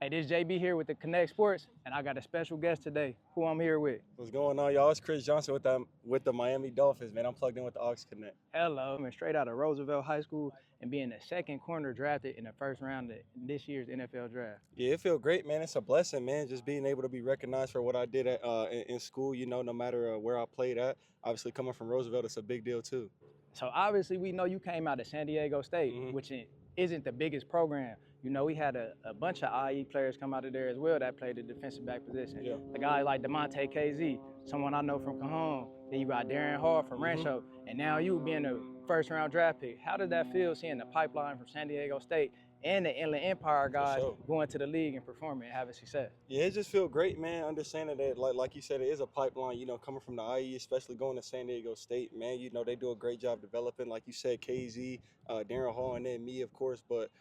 Hey, this JB here with the Connect Sports, and I got a special guest today. Who I'm here with? What's going on, y'all? It's Chris Johnson with the Miami Dolphins, man. I'm plugged in with the Aux Connect. Hello, I'm straight out of Roosevelt High School and being the second corner drafted in the first round of this year's NFL draft. Yeah, it feels great, man. It's a blessing, man. Just being able to be recognized for what I did in school. No matter where I played at. Obviously, coming from Roosevelt, it's a big deal too. So obviously, we know you came out of San Diego State, Mhm. which isn't the biggest program. You know, we had a bunch of IE players come out of there as well that played the defensive back position. Yeah. A guy like DeMonte KZ, someone I know from Cajon. Then you got Darren Hall from Rancho, and now you being a first round draft pick. How did that feel seeing the pipeline from San Diego State and the Inland Empire guys sure. going to the league and performing and having success? Yeah, it just feel great, man. Understanding that, like you said, it is a pipeline. Coming from the IE, especially going to San Diego State, man. They do a great job developing, like you said, KZ, Darren Hall, and then me, of course. But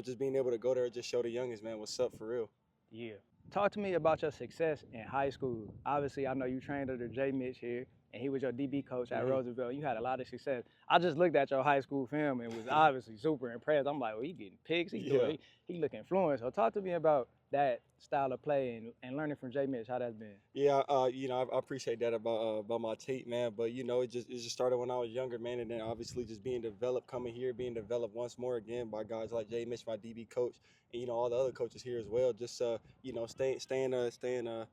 just being able to go there and just show the youngest, man, what's up for real. Yeah. Talk to me about your success in high school. Obviously, I know you trained under Jay Mitch here, and he was your DB coach at Roosevelt. You had a lot of success. I just looked at your high school film and was obviously super impressed. I'm like, well, he getting picks. He looking fluent. So talk to me about that style of play and learning from Jay Mitch, how that's been. Yeah, I appreciate that about my tape, man. But it just started when I was younger, man, and then obviously just being developed, coming here, being developed once more again by guys like Jay Mitch, my DB coach, and all the other coaches here as well. Just staying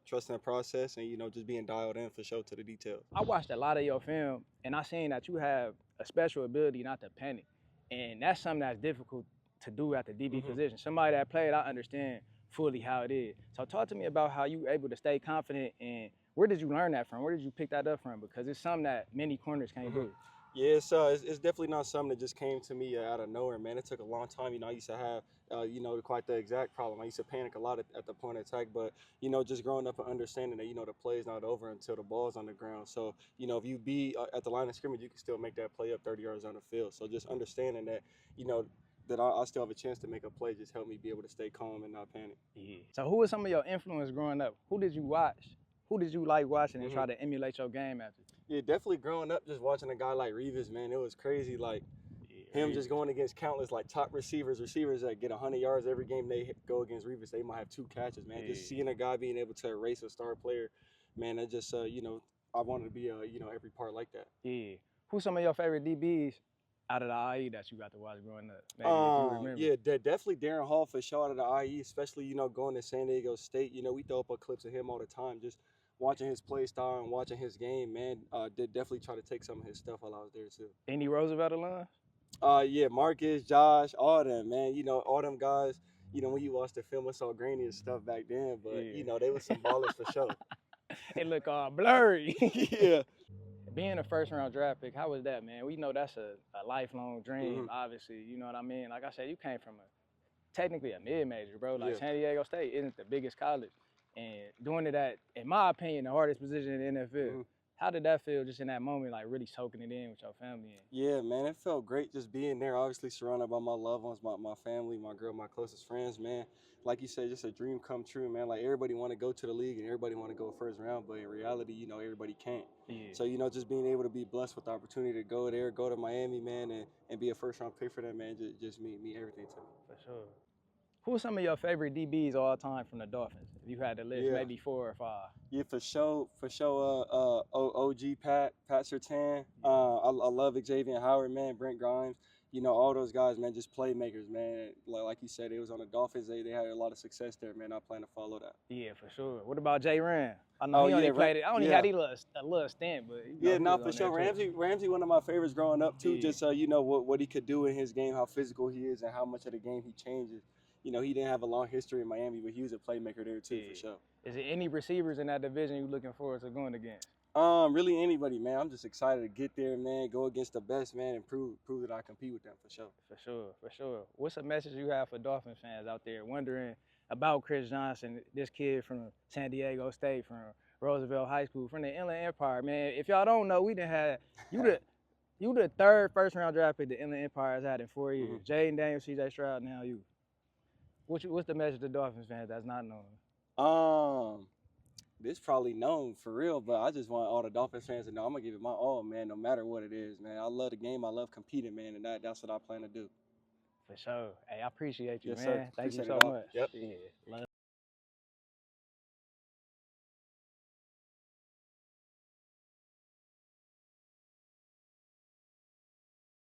trusting the process, and just being dialed in for sure to the details. I watched a lot of your film, and I seen that you have a special ability not to panic, and that's something that's difficult to do at the DB position. Somebody that played, I understand fully how it is. So talk to me about how you able to stay confident, and where did you learn that from? Where did you pick that up from? Because it's something that many corners can't do. Yeah, it's definitely not something that just came to me out of nowhere, man. It took a long time. I used to have, quite the exact problem. I used to panic a lot at the point of attack, but, just growing up and understanding that, the play is not over until the ball's on the ground. So, if you be at the line of scrimmage, you can still make that play up 30 yards on the field. So just understanding that, that I still have a chance to make a play just helped me be able to stay calm and not panic. Yeah. So who was some of your influence growing up? Who did you watch? Who did you like watching and try to emulate your game after? Yeah, definitely growing up, just watching a guy like Revis, man, it was crazy. Like him just going against countless like top receivers that get 100 yards every game they go against Revis, they might have 2 catches, man. Just seeing a guy being able to erase a star player, man, that just I wanted to be every part like that. Yeah. Who's some of your favorite DBs out of the IE that you got to watch growing up? Maybe if you remember. Yeah, definitely Darren Hall for sure out of the IE, especially going to San Diego State. We throw up clips of him all the time. Just watching his play style and watching his game, man, did definitely try to take some of his stuff while I was there too. Any Roosevelt alums? Yeah, Marcus, Josh, all them, man. All them guys. When you watch the film, it's all grainy and stuff back then, but they were some ballers for sure. It look all blurry. Yeah. Being a first round draft pick, how was that, man? We know that's a lifelong dream, obviously. You know what I mean? Like I said, you came from technically a mid-major, bro. Like San Diego State isn't the biggest college. And doing it at, in my opinion, the hardest position in the NFL. How did that feel just in that moment, like really soaking it in with your family? Yeah, man, it felt great just being there, obviously surrounded by my loved ones, my family, my girl, my closest friends, man. Like you said, just a dream come true, man. Like everybody want to go to the league and everybody want to go first round, but in reality, everybody can't. Yeah. So, just being able to be blessed with the opportunity to go there, go to Miami, man, and be a first round pick for that, man, just mean everything to me. For sure. Who's some of your favorite DBs all time from the Dolphins? If you had to list, maybe 4 or 5. Yeah, for sure. OG Pat Surtain. I love Xavier Howard, man. Brent Grimes. All those guys, man, just playmakers, man. Like you said, it was on the Dolphins. They had a lot of success there, man. I plan to follow that. Yeah, for sure. What about Jay Ram? I know he only played it. I only had a little stint, but for sure. Ramsey, one of my favorites growing up too. Just what he could do in his game, how physical he is, and how much of the game he changes. He didn't have a long history in Miami, but he was a playmaker there too, for sure. Is there any receivers in that division you looking forward to going against? Really anybody, man. I'm just excited to get there, man, go against the best, man, and prove that I compete with them, for sure. For sure. What's a message you have for Dolphins fans out there wondering about Chris Johnson, this kid from San Diego State, from Roosevelt High School, from the Inland Empire, man? If y'all don't know, we done had you the third first round draft pick the Inland Empire has had in 4 years. Jaden Daniels, C.J. Stroud, now you. What's the message to Dolphins fans that's not known? This probably known for real, but I just want all the Dolphins fans to know I'm gonna give it my all, man, no matter what it is, man. I love the game, I love competing, man, and that's what I plan to do. For sure. Hey, I appreciate you, Yes, man. sir. Thank you Appreciate it so all. much. Yep. Yeah. Love